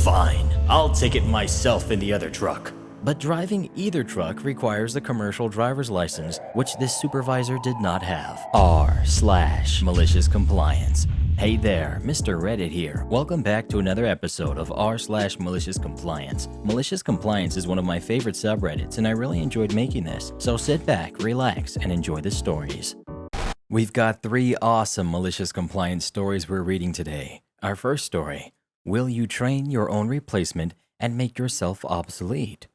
Fine, I'll take it myself in the other truck. But driving either truck requires a commercial driver's license, which this supervisor did not have. R/malicious compliance. Hey there, Mr. Reddit here. Welcome back to another episode of r/malicious compliance. Malicious compliance is one of my favorite subreddits, and I really enjoyed making this. So sit back, relax, and enjoy the stories. We've got 3 awesome malicious compliance stories we're reading today. Our first story: will you train your own replacement and make yourself obsolete?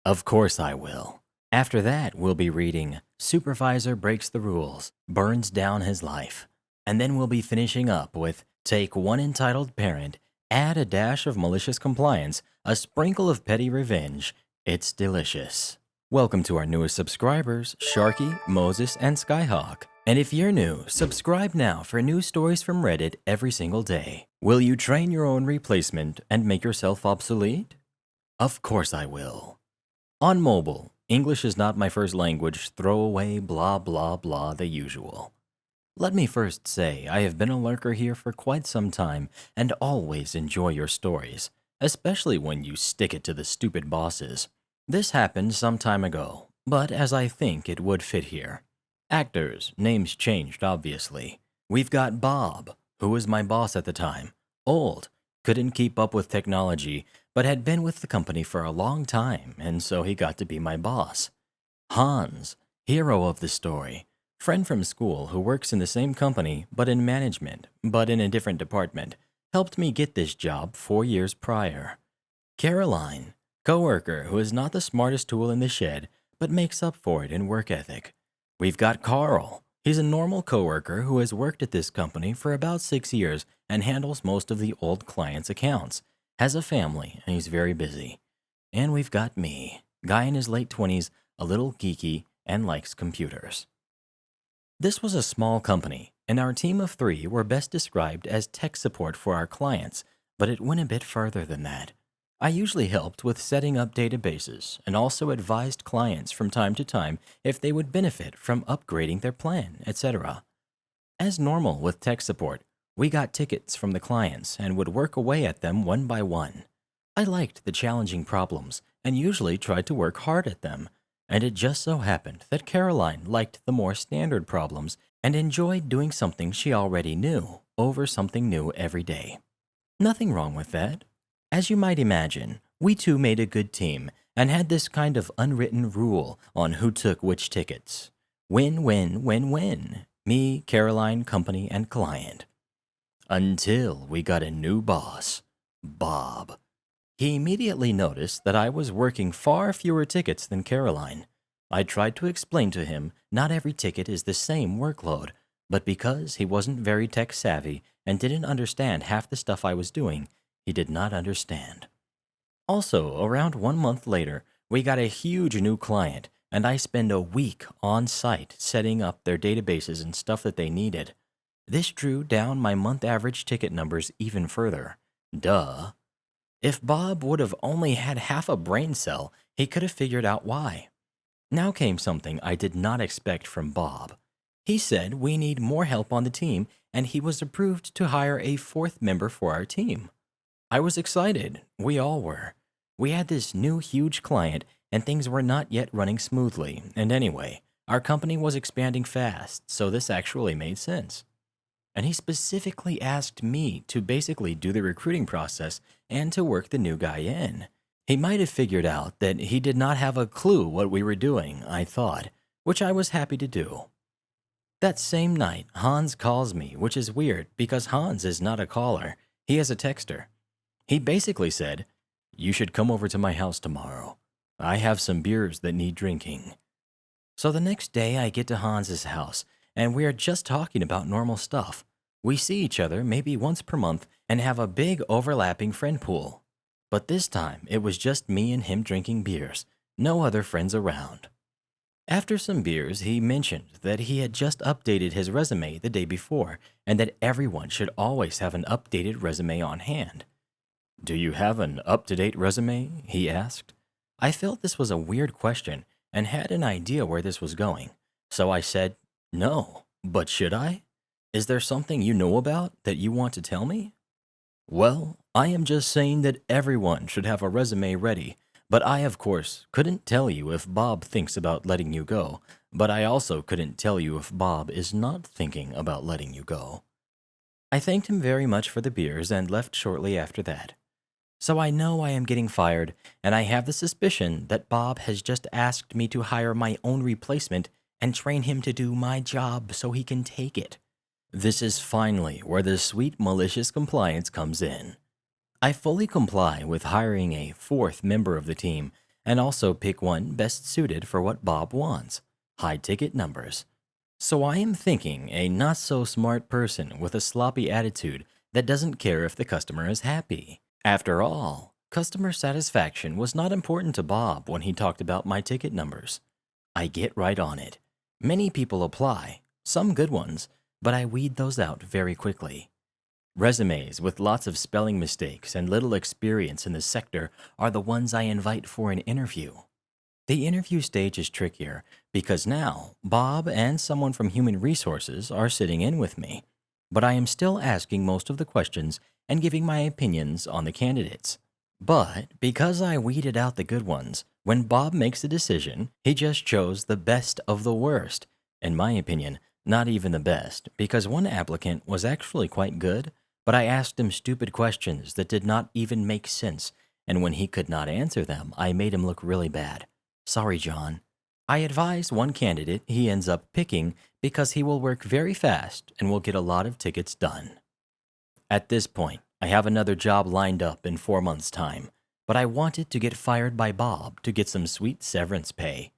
Of course I will. After that, we'll be reading Supervisor Breaks the Rules, Burns Down His Life. And then we'll be finishing up with Take One Entitled Parent, Add a Dash of Malicious Compliance, a Sprinkle of Petty Revenge. It's delicious. Welcome to our newest subscribers, Sharky, Moses, and Skyhawk. And if you're new, subscribe now for new stories from Reddit every single day. Will you train your own replacement and make yourself obsolete? Of course I will. On mobile, English is not my first language, throw away blah blah blah the usual. Let me first say I have been a lurker here for quite some time and always enjoy your stories, especially when you stick it to the stupid bosses. This happened some time ago, but as I think it would fit here. Actors, names changed obviously. We've got Bob, who was my boss at the time, old, couldn't keep up with technology, but had been with the company for a long time, and so he got to be my boss. Hans, hero of the story, friend from school who works in the same company but in management, but in a different department, helped me get this job 4 years prior. Caroline, coworker who is not the smartest tool in the shed, but makes up for it in work ethic. We've got Carl. He's a normal coworker who has worked at this company for about 6 years and handles most of the old clients' accounts, has a family, and he's very busy. And we've got me, guy in his late 20s, a little geeky, and likes computers. This was a small company, and our team of 3 were best described as tech support for our clients, but it went a bit further than that. I usually helped with setting up databases and also advised clients from time to time if they would benefit from upgrading their plan, etc. As normal with tech support, we got tickets from the clients and would work away at them one by one. I liked the challenging problems and usually tried to work hard at them, and it just so happened that Caroline liked the more standard problems and enjoyed doing something she already knew over something new every day. Nothing wrong with that. As you might imagine, we two made a good team and had this kind of unwritten rule on who took which tickets. Win, win, win, win. Me, Caroline, company, and client. Until we got a new boss, Bob. He immediately noticed that I was working far fewer tickets than Caroline. I tried to explain to him not every ticket is the same workload, but because he wasn't very tech savvy and didn't understand half the stuff I was doing, he did not understand. Also, around 1 month later, we got a huge new client, and I spent a week on site setting up their databases and stuff that they needed. This drew down my month average ticket numbers even further. Duh. If Bob would have only had half a brain cell, he could have figured out why. Now came something I did not expect from Bob. He said we need more help on the team, and he was approved to hire a 4th member for our team. I was excited. We all were. We had this new huge client, and things were not yet running smoothly. And anyway, our company was expanding fast, so this actually made sense. And he specifically asked me to basically do the recruiting process and to work the new guy in. He might have figured out that he did not have a clue what we were doing, I thought, which I was happy to do. That same night, Hans calls me, which is weird because Hans is not a caller. He is a texter. He basically said, "You should come over to my house tomorrow. I have some beers that need drinking." So the next day I get to Hans's house, and we are just talking about normal stuff. We see each other maybe once per month and have a big overlapping friend pool. But this time it was just me and him drinking beers, no other friends around. After some beers, he mentioned that he had just updated his resume the day before and that everyone should always have an updated resume on hand. "Do you have an up-to-date resume?" he asked. I felt this was a weird question and had an idea where this was going, so I said, "No, but should I? Is there something you know about that you want to tell me?" "Well, I am just saying that everyone should have a resume ready, but I, of course, couldn't tell you if Bob thinks about letting you go, but I also couldn't tell you if Bob is not thinking about letting you go. I thanked him very much for the beers and left shortly after that. So I know I am getting fired, and I have the suspicion that Bob has just asked me to hire my own replacement and train him to do my job so he can take it. This is finally where the sweet malicious compliance comes in. I fully comply with hiring a fourth member of the team and also pick one best suited for what Bob wants: high ticket numbers. So I am thinking a not so smart person with a sloppy attitude that doesn't care if the customer is happy. After all, customer satisfaction was not important to Bob when he talked about my ticket numbers. I get right on it. Many people apply, some good ones, but I weed those out very quickly. Resumes with lots of spelling mistakes and little experience in the sector are the ones I invite for an interview. The interview stage is trickier because now Bob and someone from Human Resources are sitting in with me, but I am still asking most of the questions and giving my opinions on the candidates. But because I weeded out the good ones, when Bob makes a decision, he just chose the best of the worst. In my opinion, not even the best, because one applicant was actually quite good, but I asked him stupid questions that did not even make sense, and when he could not answer them, I made him look really bad. Sorry, John. I advise one candidate he ends up picking because he will work very fast and will get a lot of tickets done. At this point, I have another job lined up in 4 months' time, but I wanted to get fired by Bob to get some sweet severance pay.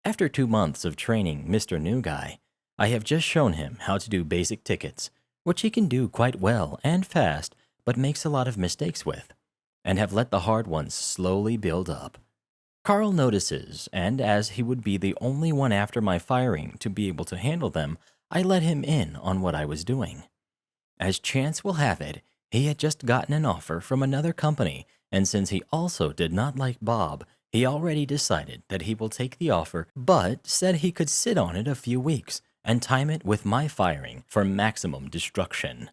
After 2 months of training Mr. New Guy, I have just shown him how to do basic tickets, which he can do quite well and fast, but makes a lot of mistakes with, and have let the hard ones slowly build up. Carl notices, and as he would be the only one after my firing to be able to handle them, I let him in on what I was doing. As chance will have it, he had just gotten an offer from another company, and since he also did not like Bob, he already decided that he will take the offer, but said he could sit on it a few weeks and time it with my firing for maximum destruction.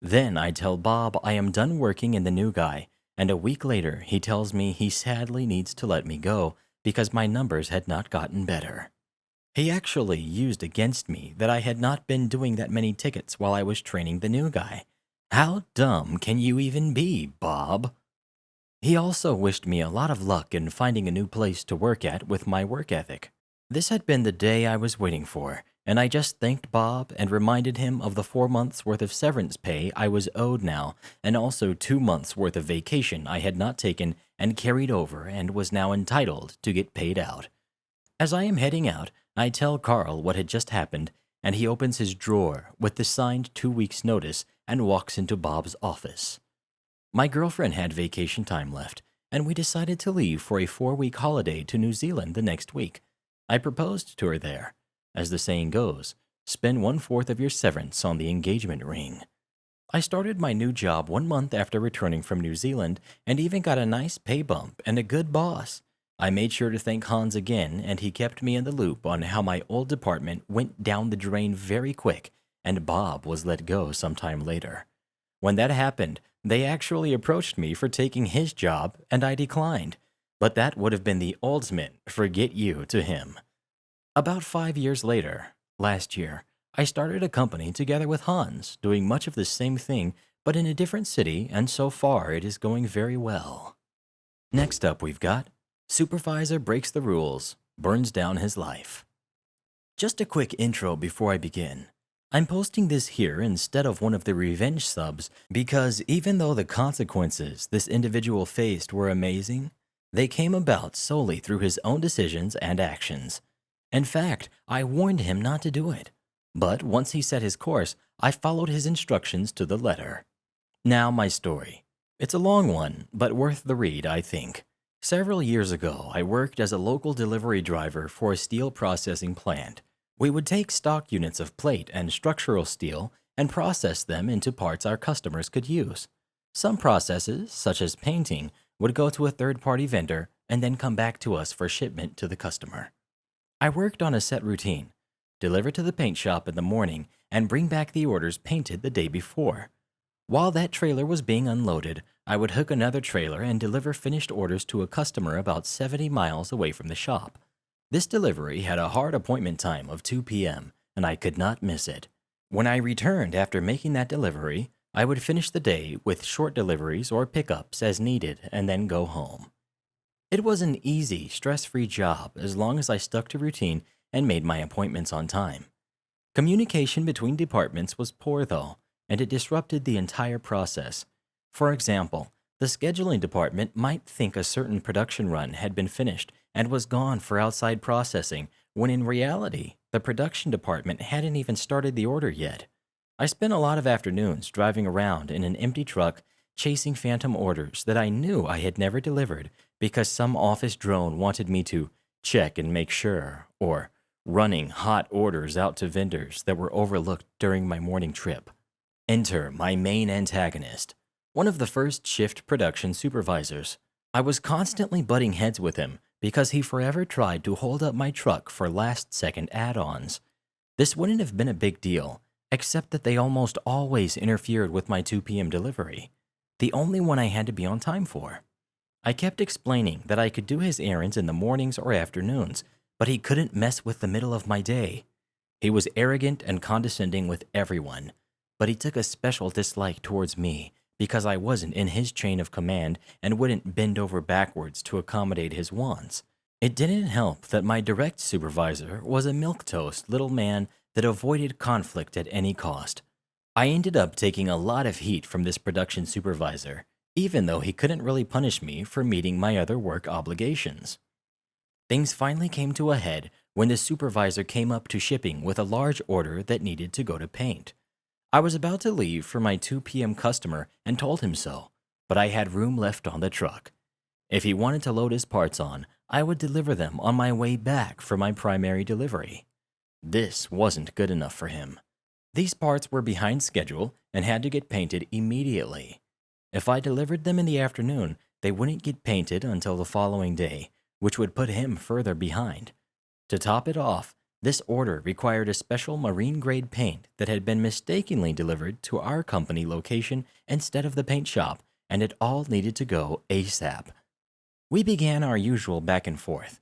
Then I tell Bob I am done working in the New Guy, and a week later he tells me he sadly needs to let me go because my numbers had not gotten better. He actually used against me that I had not been doing that many tickets while I was training the New Guy. How dumb can you even be, Bob? He also wished me a lot of luck in finding a new place to work at with my work ethic. This had been the day I was waiting for, and I just thanked Bob and reminded him of the 4 months' worth of severance pay I was owed now, and also 2 months' worth of vacation I had not taken and carried over and was now entitled to get paid out. As I am heading out, I tell Carl what had just happened, and he opens his drawer with the signed 2 weeks' notice and walks into Bob's office. My girlfriend had vacation time left, and we decided to leave for a 4-week holiday to New Zealand the next week. I proposed to her there. As the saying goes, spend 1/4 of your severance on the engagement ring. I started my new job 1 month after returning from New Zealand and even got a nice pay bump and a good boss. I made sure to thank Hans again, and he kept me in the loop on how my old department went down the drain very quick, and Bob was let go sometime later. When that happened, they actually approached me for taking his job, and I declined. But that would have been the ultimate forget you to him. About 5 years later, last year, I started a company together with Hans, doing much of the same thing, but in a different city, and so far it is going very well. Next up we've got Supervisor Breaks the Rules, Burns Down His Life. Just a quick intro before I begin. I'm posting this here instead of one of the revenge subs because even though the consequences this individual faced were amazing, they came about solely through his own decisions and actions. In fact, I warned him not to do it. But once he set his course, I followed his instructions to the letter. Now my story. It's a long one, but worth the read, I think. Several years ago, I worked as a local delivery driver for a steel processing plant. We would take stock units of plate and structural steel and process them into parts our customers could use. Some processes, such as painting, would go to a third-party vendor and then come back to us for shipment to the customer. I worked on a set routine: deliver to the paint shop in the morning and bring back the orders painted the day before. While that trailer was being unloaded, I would hook another trailer and deliver finished orders to a customer about 70 miles away from the shop. This delivery had a hard appointment time of 2 p.m., and I could not miss it. When I returned after making that delivery, I would finish the day with short deliveries or pickups as needed and then go home. It was an easy, stress-free job as long as I stuck to routine and made my appointments on time. Communication between departments was poor though, and it disrupted the entire process. For example, the scheduling department might think a certain production run had been finished and was gone for outside processing, when in reality, the production department hadn't even started the order yet. I spent a lot of afternoons driving around in an empty truck chasing phantom orders that I knew I had never delivered because some office drone wanted me to check and make sure, or running hot orders out to vendors that were overlooked during my morning trip. Enter my main antagonist, one of the first shift production supervisors. I was constantly butting heads with him because he forever tried to hold up my truck for last-second add-ons. This wouldn't have been a big deal, except that they almost always interfered with my 2 p.m. delivery, the only one I had to be on time for. I kept explaining that I could do his errands in the mornings or afternoons, but he couldn't mess with the middle of my day. He was arrogant and condescending with everyone, but he took a special dislike towards me because I wasn't in his chain of command and wouldn't bend over backwards to accommodate his wants. It didn't help that my direct supervisor was a milquetoast little man that avoided conflict at any cost. I ended up taking a lot of heat from this production supervisor, even though he couldn't really punish me for meeting my other work obligations. Things finally came to a head when the supervisor came up to shipping with a large order that needed to go to paint. I was about to leave for my 2 p.m. customer and told him so, but I had room left on the truck. If he wanted to load his parts on, I would deliver them on my way back for my primary delivery. This wasn't good enough for him. These parts were behind schedule and had to get painted immediately. If I delivered them in the afternoon, they wouldn't get painted until the following day, which would put him further behind. To top it off, this order required a special marine-grade paint that had been mistakenly delivered to our company location instead of the paint shop, and it all needed to go ASAP. We began our usual back and forth.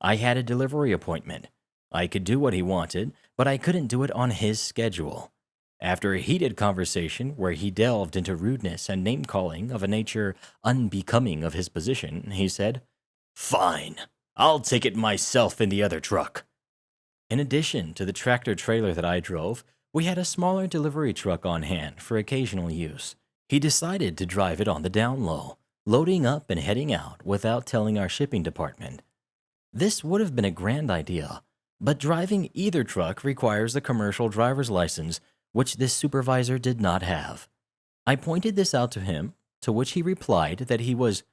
I had a delivery appointment. I could do what he wanted, but I couldn't do it on his schedule. After a heated conversation where he delved into rudeness and name-calling of a nature unbecoming of his position, he said, "Fine, I'll take it myself in the other truck." In addition to the tractor-trailer that I drove, we had a smaller delivery truck on hand for occasional use. He decided to drive it on the down low, loading up and heading out without telling our shipping department. This would have been a grand idea, but driving either truck requires a commercial driver's license, which this supervisor did not have. I pointed this out to him, to which he replied that he was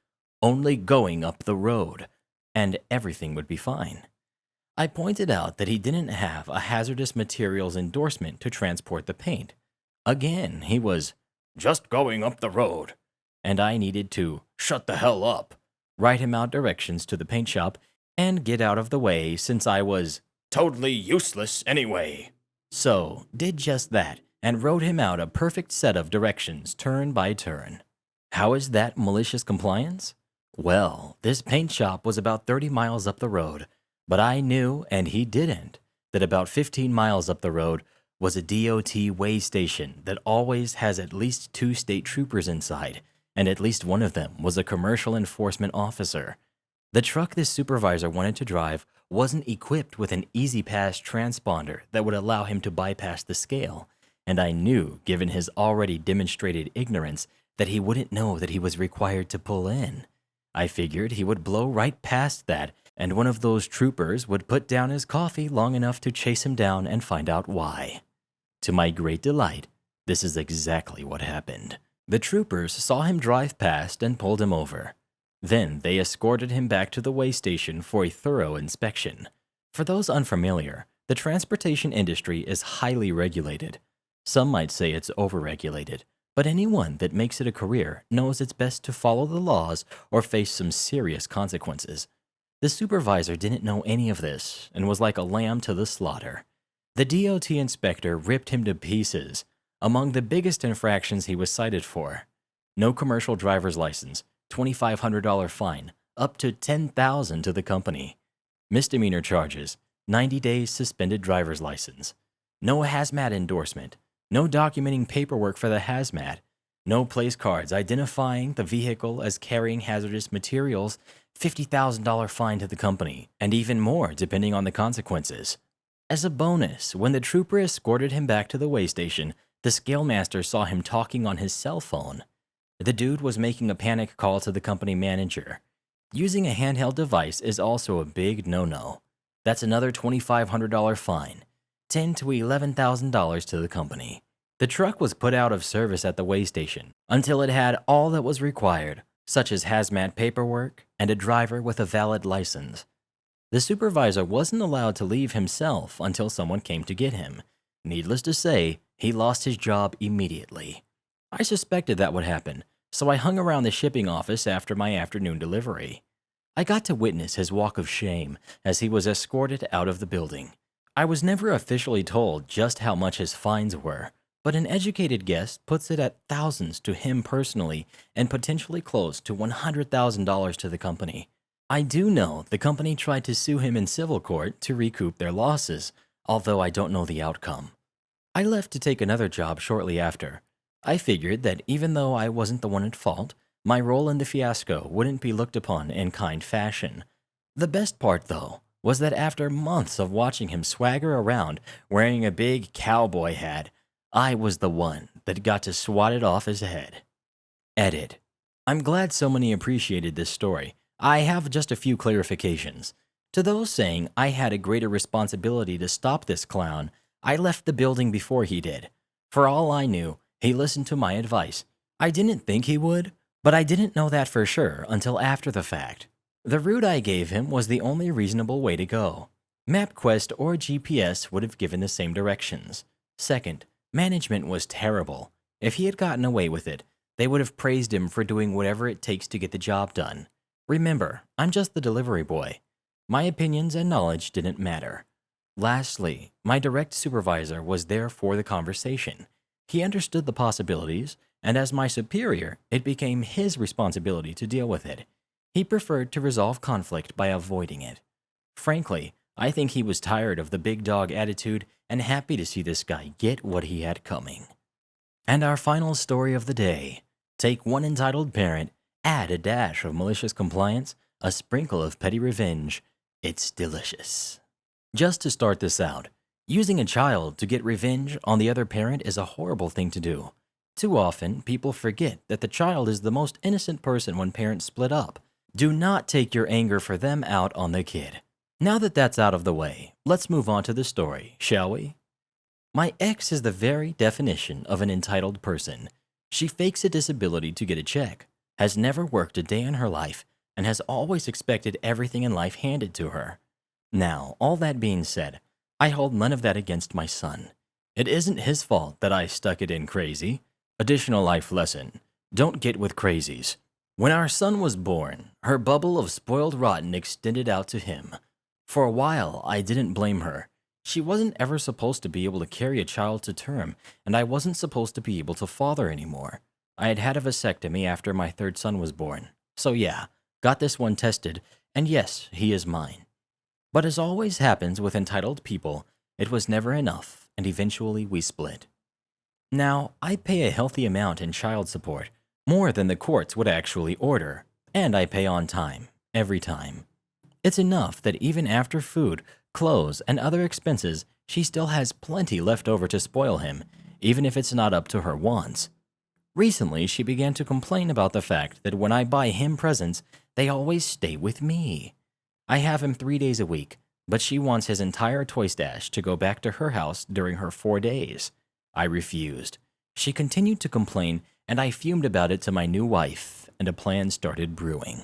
only going up the road, and everything would be fine. I pointed out that he didn't have a hazardous materials endorsement to transport the paint. Again, he was just going up the road, and I needed to shut the hell up, write him out directions to the paint shop, and get out of the way since I was totally useless anyway. So, did just that, and wrote him out a perfect set of directions turn by turn. How is that malicious compliance? Well, this paint shop was about 30 miles up the road, but I knew, and he didn't, that about 15 miles up the road was a DOT way station that always has at least 2 state troopers inside, and at least one of them was a commercial enforcement officer. The truck this supervisor wanted to drive wasn't equipped with an easy pass transponder that would allow him to bypass the scale, and I knew, given his already demonstrated ignorance, that he wouldn't know that he was required to pull in. I figured he would blow right past that, and one of those troopers would put down his coffee long enough to chase him down and find out why. To my great delight, this is exactly what happened. The troopers saw him drive past and pulled him over. Then they escorted him back to the way station for a thorough inspection. For those unfamiliar, the transportation industry is highly regulated. Some might say it's overregulated, but anyone that makes it a career knows it's best to follow the laws or face some serious consequences. The supervisor didn't know any of this and was like a lamb to the slaughter. The DOT inspector ripped him to pieces. Among the biggest infractions he was cited for, no commercial driver's license, $2,500 fine, up to $10,000 to the company. Misdemeanor charges, 90 days suspended driver's license. No hazmat endorsement, no documenting paperwork for the hazmat, no place cards identifying the vehicle as carrying hazardous materials, $50,000 fine to the company, and even more depending on the consequences. As a bonus, when the trooper escorted him back to the weigh station, the scalemaster saw him talking on his cell phone. The dude was making a panic call to the company manager. Using a handheld device is also a big no-no. That's another $2,500 fine, $10,000 to $11,000 to the company. The truck was put out of service at the weigh station until it had all that was required, such as hazmat paperwork and a driver with a valid license. The supervisor wasn't allowed to leave himself until someone came to get him. Needless to say, he lost his job immediately. I suspected that would happen, so I hung around the shipping office after my afternoon delivery. I got to witness his walk of shame as he was escorted out of the building. I was never officially told just how much his fines were, but an educated guess puts it at thousands to him personally and potentially close to $100,000 to the company. I do know the company tried to sue him in civil court to recoup their losses, although I don't know the outcome. I left to take another job shortly after. I figured that even though I wasn't the one at fault, my role in the fiasco wouldn't be looked upon in kind fashion. The best part, though, was that after months of watching him swagger around wearing a big cowboy hat, I was the one that got to swat it off his head. Edit. I'm glad so many appreciated this story. I have just a few clarifications. To those saying I had a greater responsibility to stop this clown, I left the building before he did. For all I knew, he listened to my advice. I didn't think he would, but I didn't know that for sure until after the fact. The route I gave him was the only reasonable way to go. MapQuest or GPS would have given the same directions. Second, management was terrible. If he had gotten away with it, they would have praised him for doing whatever it takes to get the job done. Remember, I'm just the delivery boy. My opinions and knowledge didn't matter. Lastly, my direct supervisor was there for the conversation. He understood the possibilities, and as my superior, it became his responsibility to deal with it. He preferred to resolve conflict by avoiding it. Frankly, I think he was tired of the big dog attitude and happy to see this guy get what he had coming. And our final story of the day. Take one entitled parent, add a dash of malicious compliance, a sprinkle of petty revenge. It's delicious. Just to start this out, using a child to get revenge on the other parent is a horrible thing to do. Too often, people forget that the child is the most innocent person when parents split up. Do not take your anger for them out on the kid. Now that that's out of the way, let's move on to the story, shall we? My ex is the very definition of an entitled person. She fakes a disability to get a check, has never worked a day in her life, and has always expected everything in life handed to her. Now, all that being said, I hold none of that against my son. It isn't his fault that I stuck it in crazy. Additional life lesson: don't get with crazies. When our son was born, her bubble of spoiled rotten extended out to him. For a while, I didn't blame her. She wasn't ever supposed to be able to carry a child to term, and I wasn't supposed to be able to father anymore. I had had a vasectomy after my third son was born. So yeah, got this one tested, and yes, he is mine. But as always happens with entitled people, it was never enough, and eventually we split. Now, I pay a healthy amount in child support, more than the courts would actually order, and I pay on time, every time. It's enough that even after food, clothes, and other expenses, she still has plenty left over to spoil him, even if it's not up to her wants. Recently, she began to complain about the fact that when I buy him presents, they always stay with me. I have him 3 days a week, but she wants his entire toy stash to go back to her house during her 4 days. I refused. She continued to complain, and I fumed about it to my new wife, and a plan started brewing.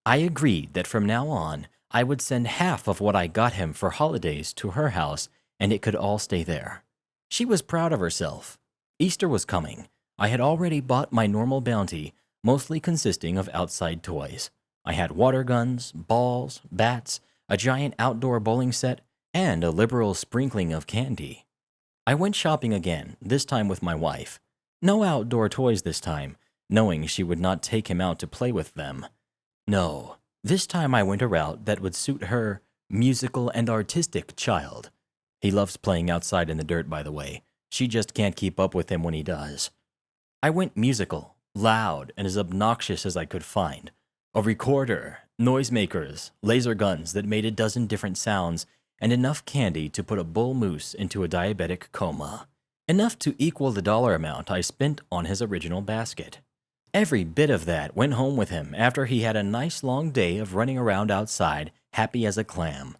I agreed that from now on, I would send half of what I got him for holidays to her house, and it could all stay there. She was proud of herself. Easter was coming. I had already bought my normal bounty, mostly consisting of outside toys. I had water guns, balls, bats, a giant outdoor bowling set, and a liberal sprinkling of candy. I went shopping again, this time with my wife. No outdoor toys this time. knowing she would not take him out to play with them. No, this time I went a route that would suit her musical and artistic child. He loves playing outside in the dirt, by the way. She just can't keep up with him when he does. I went musical, loud, and as obnoxious as I could find. A recorder, noisemakers, laser guns that made a dozen different sounds, and enough candy to put a bull moose into a diabetic coma. Enough to equal the dollar amount I spent on his original basket. Every bit of that went home with him after he had a nice long day of running around outside, happy as a clam.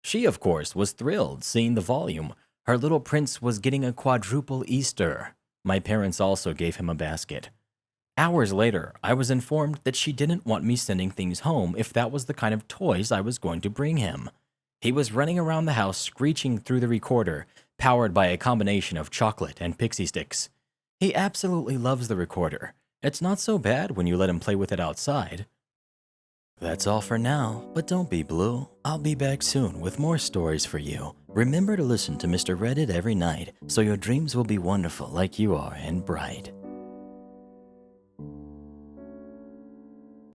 She, of course, was thrilled seeing the volume. Her little prince was getting a quadruple Easter. My parents also gave him a basket. Hours later, I was informed that she didn't want me sending things home if that was the kind of toys I was going to bring him. He was running around the house screeching through the recorder, powered by a combination of chocolate and pixie sticks. He absolutely loves the recorder. It's not so bad when you let him play with it outside. That's all for now, but don't be blue. I'll be back soon with more stories for you. Remember to listen to Mr. Reddit every night, so your dreams will be wonderful like you are and bright.